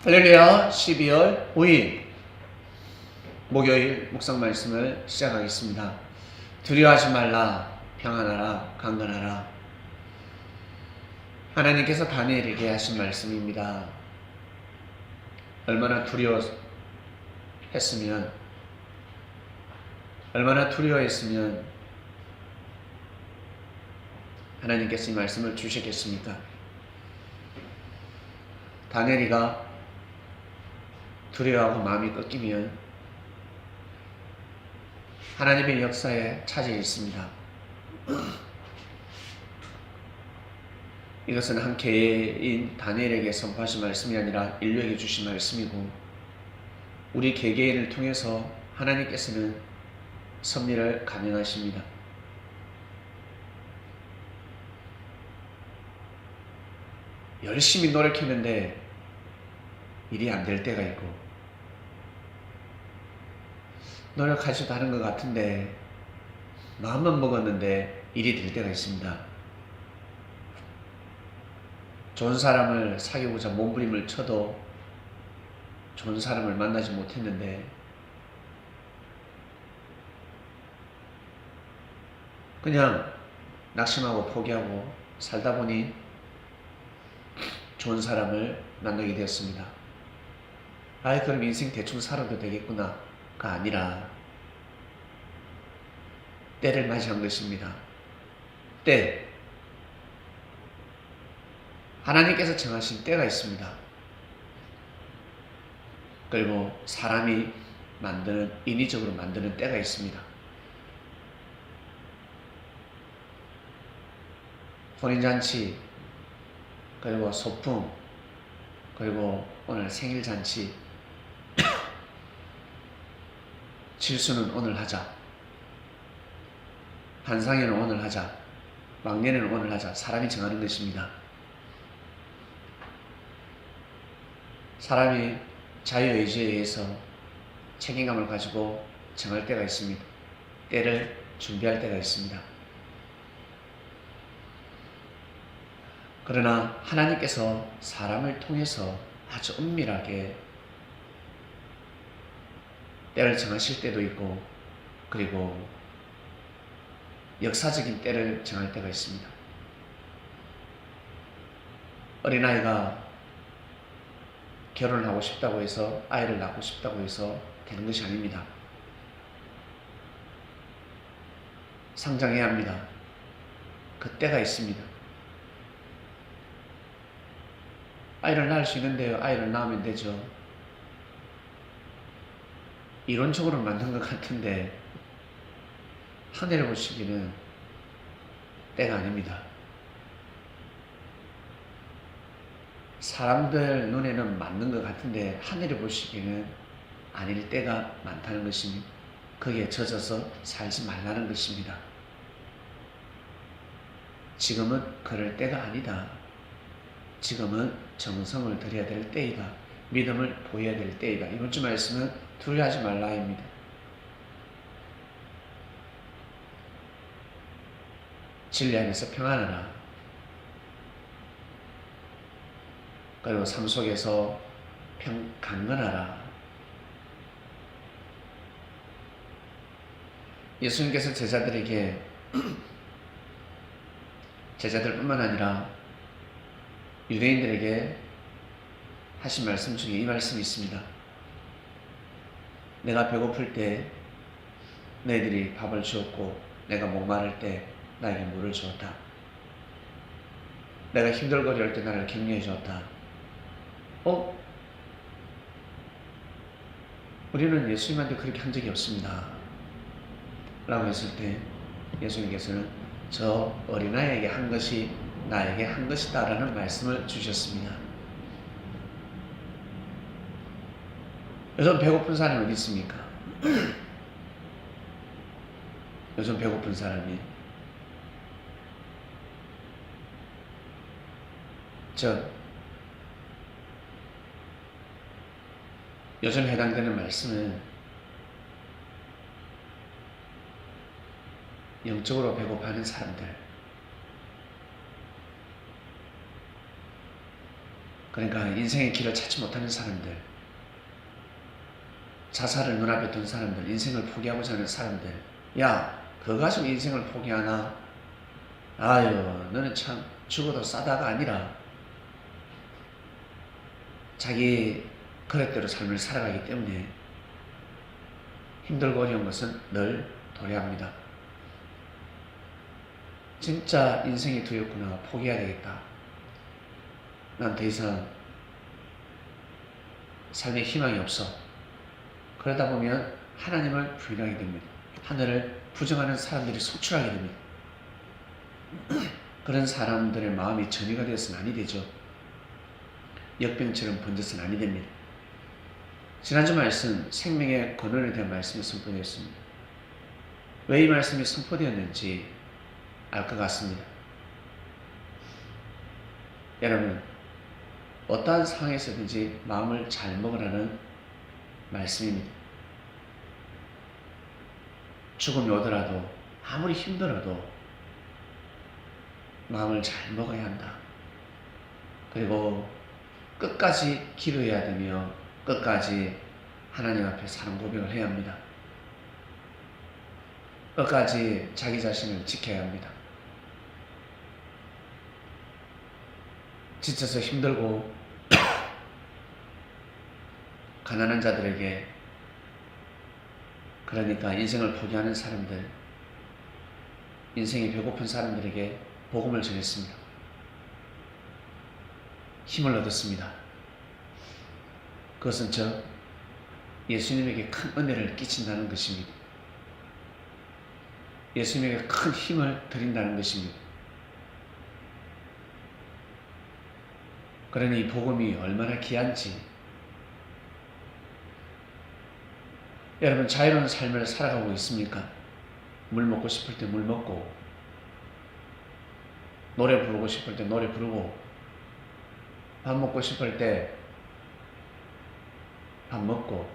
할렐루야. 12월 5일 목요일 묵상 말씀을 시작하겠습니다. 두려워하지 말라, 평안하라, 강건하라. 하나님께서 다니엘에게 하신 말씀입니다. 얼마나 두려워했으면 하나님께서 이 말씀을 주시겠습니까? 다니엘이가 두려워하고 마음이 꺾이면 하나님의 역사에 차질이 있습니다. 이것은 한 개인 다니엘에게 선포하신 말씀이 아니라 인류에게 주신 말씀이고, 우리 개개인을 통해서 하나님께서는 섭리를 감행하십니다. 열심히 노력했는데 일이 안 될 때가 있고, 노력하지도 않은 것 같은데 마음만 먹었는데 일이 될 때가 있습니다. 좋은 사람을 사귀고자 몸부림을 쳐도 좋은 사람을 만나지 못했는데, 그냥 낙심하고 포기하고 살다 보니 좋은 사람을 만나게 되었습니다. 그럼 인생 대충 살아도 되겠구나가 아니라 때를 맞이한 것입니다. 때. 하나님께서 정하신 때가 있습니다. 그리고 사람이 인위적으로 만드는 때가 있습니다. 혼인잔치, 그리고 소풍, 그리고 오늘 생일잔치, 칠수는 오늘 하자, 한상회는 오늘 하자, 막년회는 오늘 하자. 사람이 정하는 것입니다. 사람이 자유의지에 의해서 책임감을 가지고 정할 때가 있습니다. 때를 준비할 때가 있습니다. 그러나 하나님께서 사람을 통해서 아주 은밀하게 때를 정하실 때도 있고, 그리고 역사적인 때를 정할 때가 있습니다. 어린아이가 결혼을 하고 싶다고 해서, 아이를 낳고 싶다고 해서 되는 것이 아닙니다. 성장해야 합니다. 그 때가 있습니다. 아이를 낳을 수 있는데요, 아이를 낳으면 되죠. 이론적으로 만든 것 같은데 하늘을 보시기는 때가 아닙니다. 사람들 눈에는 맞는 것 같은데 하늘을 보시기에는 아닐 때가 많다는 것입니다. 거기에 젖어서 살지 말라는 것입니다. 지금은 그럴 때가 아니다. 지금은 정성을 들여야 될 때이다. 믿음을 보여야 될 때이다. 이번 주 말씀은 두려워하지 말라입니다. 진리 안에서 평안하라. 그리고 삶 속에서 강건하라. 예수님께서 제자들뿐만 아니라 유대인들에게 하신 말씀 중에 이 말씀이 있습니다. 내가 배고플 때 너희들이 밥을 주었고, 내가 목마를 때 나에게 물을 주었다. 내가 힘들거릴 때 나를 격려해 주었다. 우리는 예수님한테 그렇게 한 적이 없습니다 라고 했을 때, 예수님께서는 저 어린아이에게 한 것이 나에게 한 것이다 라는 말씀을 주셨습니다. 요즘 배고픈 사람이 어디 있습니까? 요즘 배고픈 사람이, 요즘 해당되는 말씀은 영적으로 배고파하는 사람들, 그러니까 인생의 길을 찾지 못하는 사람들, 자살을 눈앞에 둔 사람들, 인생을 포기하고자 하는 사람들, 야, 그거 가지고 인생을 포기하나? 아유, 너는 참 죽어도 싸다가 아니라 자기 그릇대로 삶을 살아가기 때문에 힘들고 어려운 것은 늘 도래합니다. 진짜 인생이 두렵구나. 포기해야 되겠다. 난 더 이상 삶에 희망이 없어. 그러다 보면 하나님을 부인하게 됩니다. 하늘을 부정하는 사람들이 속출하게 됩니다. 그런 사람들의 마음이 전이가 되어서는 아니 되죠. 역병처럼 번져서는 아니 됩니다. 지난주 말씀 생명의 근원에 대한 말씀이 선포되었습니다. 왜 이 말씀이 선포되었는지 알 것 같습니다. 여러분, 어떠한 상황에서든지 마음을 잘 먹으라는 말씀입니다. 죽음이 오더라도 아무리 힘들어도 마음을 잘 먹어야 한다. 그리고 끝까지 기도해야 되며 끝까지 하나님 앞에 사랑 고백을 해야 합니다. 끝까지 자기 자신을 지켜야 합니다. 지쳐서 힘들고 가난한 자들에게, 그러니까 인생을 포기하는 사람들, 인생이 배고픈 사람들에게 복음을 전했습니다. 힘을 얻었습니다. 그것은 저 예수님에게 큰 은혜를 끼친다는 것입니다. 예수님에게 큰 힘을 드린다는 것입니다. 그러니 이 복음이 얼마나 귀한지, 여러분 자유로운 삶을 살아가고 있습니까? 물 먹고 싶을 때 물 먹고, 노래 부르고 싶을 때 노래 부르고, 밥 먹고 싶을 때 밥 먹고.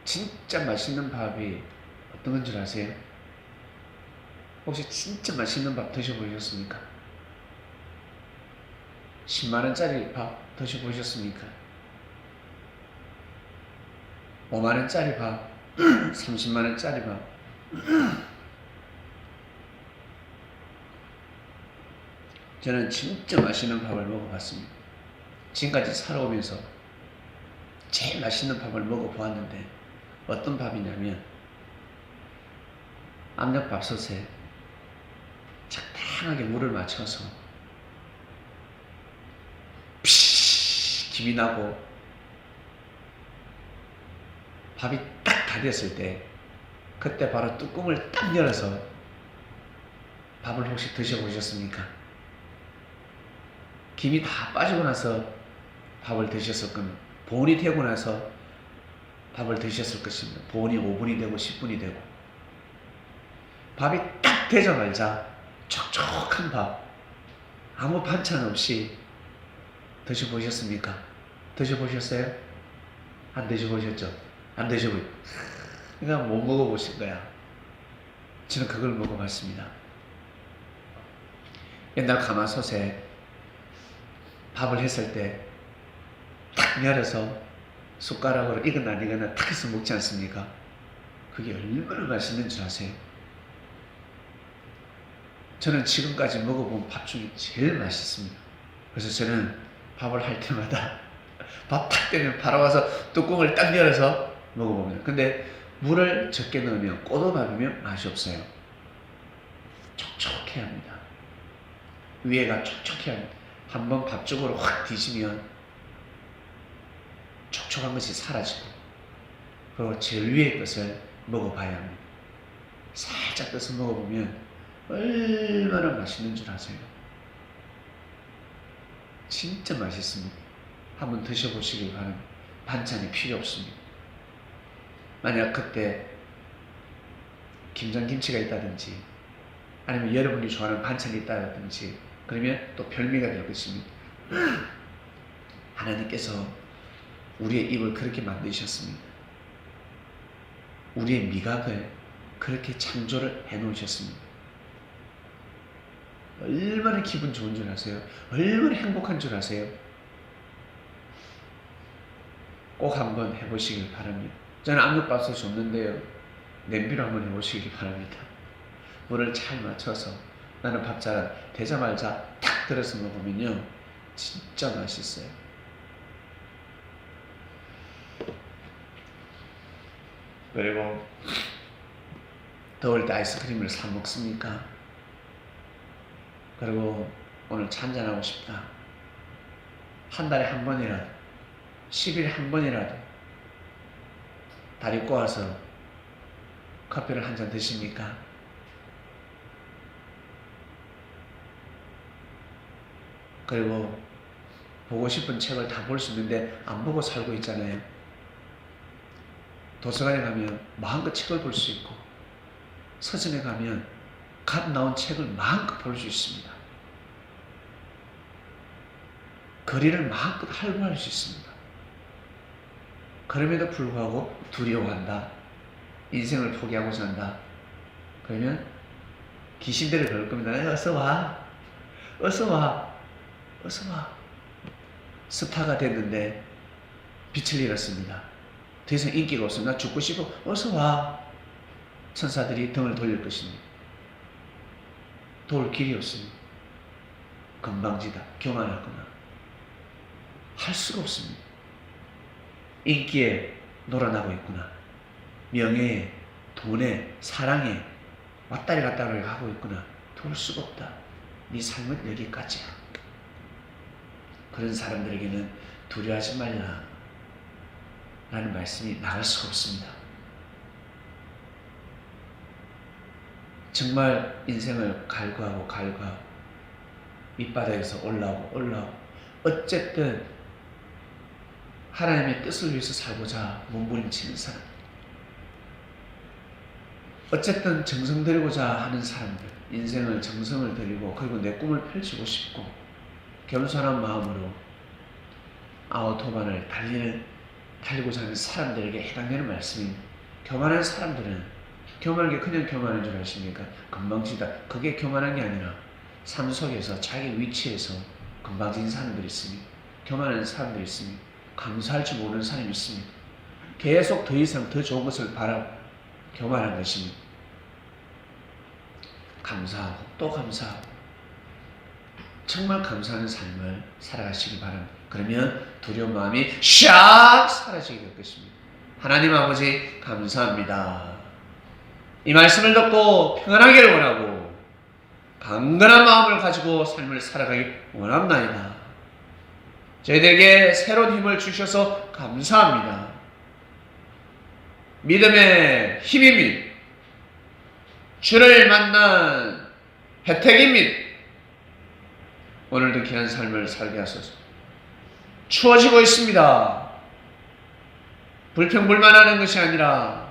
진짜 맛있는 밥이 어떤 건 줄 아세요? 혹시 진짜 맛있는 밥 드셔보셨습니까? 10만원짜리 밥 드셔보셨습니까? 5만원짜리 밥, 30만원짜리 밥. 저는 진짜 맛있는 밥을 먹어봤습니다. 지금까지 살아오면서 제일 맛있는 밥을 먹어보았는데 어떤 밥이냐면 압력밥솥에 적당하게 물을 맞춰서 김이 나고 밥이 딱 다 됐을 때 그때 바로 뚜껑을 딱 열어서 밥을 혹시 드셔보셨습니까? 김이 다 빠지고 나서 밥을 드셨을 겁니다. 보온이 되고 나서 밥을 드셨을 것입니다. 보온이 5분이 되고 10분이 되고, 밥이 딱 되자마자 촉촉한 밥, 아무 반찬 없이 드셔보셨습니까? 드셔보셨어요? 안 드셔보셨죠? 안 드셔보셨죠? 그냥 못 먹어보신 거야. 저는 그걸 먹어봤습니다. 옛날 가마솥에 밥을 했을 때 탁 열어서 숟가락으로 이거나 이거나 탁 해서 먹지 않습니까? 그게 얼마나 맛있는 줄 아세요? 저는 지금까지 먹어본 밥 중에 제일 맛있습니다. 그래서 저는 밥을 할 때마다 밥 탁 되면 바로 와서 뚜껑을 딱 열어서 먹어봅니다. 근데 물을 적게 넣으면 꼬도밥이면 맛이 없어요. 촉촉해야 합니다. 위에가 촉촉해야 합니다. 한번 밥쪽으로 확 뒤지면 촉촉한 것이 사라지고, 그리고 제일 위의 것을 먹어봐야 합니다. 살짝 떠서 먹어보면 얼마나 맛있는 줄 아세요? 진짜 맛있습니다. 한번 드셔보시길 바랍니다. 반찬이 필요 없습니다. 만약 그때 김장김치가 있다든지 아니면 여러분이 좋아하는 반찬이 있다든지 그러면 또 별미가 될 것입니다. 하나님께서 우리의 입을 그렇게 만드셨습니다. 우리의 미각을 그렇게 창조를 해놓으셨습니다. 얼마나 기분 좋은 줄 아세요? 얼마나 행복한 줄 아세요? 꼭 한번 해보시길 바랍니다. 저는 압력밥솥이 없는데요. 냄비로 한번 해보시길 바랍니다. 물을 잘 맞춰서 나는 밥 잘 되자마자 탁 들어서 먹으면요. 진짜 맛있어요. 그리고 더울 때 아이스크림을 사 먹습니까? 그리고 오늘 한잔하고 싶다. 한 달에 한 번이라도, 10일에 한 번이라도 다리 꼬아서 커피를 한 잔 드십니까? 그리고 보고 싶은 책을 다 볼 수 있는데 안 보고 살고 있잖아요. 도서관에 가면 마음껏 책을 볼 수 있고 서점에 가면 갓 나온 책을 마음껏 볼 수 있습니다. 거리를 마음껏 활보할 수 있습니다. 그럼에도 불구하고 두려워한다. 인생을 포기하고 산다. 그러면 귀신들을 그럴 겁니다. 어서 와. 어서 와. 어서 와. 스타가 됐는데 빛을 잃었습니다. 더 이상 인기가 없습니다. 나 죽고 싶어. 어서 와. 천사들이 등을 돌릴 것입니다. 도울 길이 없습니다. 건방지다. 교만하거나 할 수가 없습니다. 인기에 놀아나고 있구나. 명예에, 돈에, 사랑에 왔다리 갔다리 하고 있구나. 도울 수가 없다. 네 삶은 여기까지야. 그런 사람들에게는 두려워하지 말라 라는 말씀이 나갈 수가 없습니다. 정말 인생을 갈구하고 밑바닥에서 올라오고 어쨌든 하나님의 뜻을 위해서 살고자 몸부림치는 사람, 어쨌든 정성 들이고자 하는 사람들, 인생을 정성을 들이고 그리고 내 꿈을 펼치고 싶고 겸손한 마음으로 아우토반을 달리고자 하는 사람들에게 해당되는 말씀입니다. 교만한 사람들은 교만한 게 그냥 교만한 줄 아십니까? 건방지다. 그게 교만한 게 아니라 삶 속에서 자기 위치에서 건방진 사람들이 있습니다. 교만한 사람들이 있습니다. 감사할 줄 모르는 사람이 있습니다. 계속 더 이상 더 좋은 것을 바라고 교만한 것입니다. 감사하고 또 감사하고 정말 감사하는 삶을 살아가시기 바랍니다. 그러면 두려운 마음이 샥 사라지게 될 것입니다. 하나님 아버지 감사합니다. 이 말씀을 듣고 평안하기를 원하고 강건한 마음을 가지고 삶을 살아가기 원합나이다. 저희들에게 새로운 힘을 주셔서 감사합니다. 믿음의 힘입니다. 주를 만난 혜택입니다. 오늘도 귀한 삶을 살게 하소서. 추워지고 있습니다. 불평불만하는 것이 아니라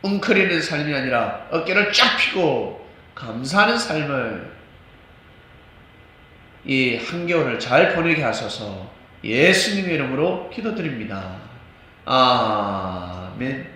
웅크리는 삶이 아니라 어깨를 쫙 펴고 감사하는 삶을 이 한겨울을 잘 보내게 하소서. 예수님의 이름으로 기도드립니다. 아멘.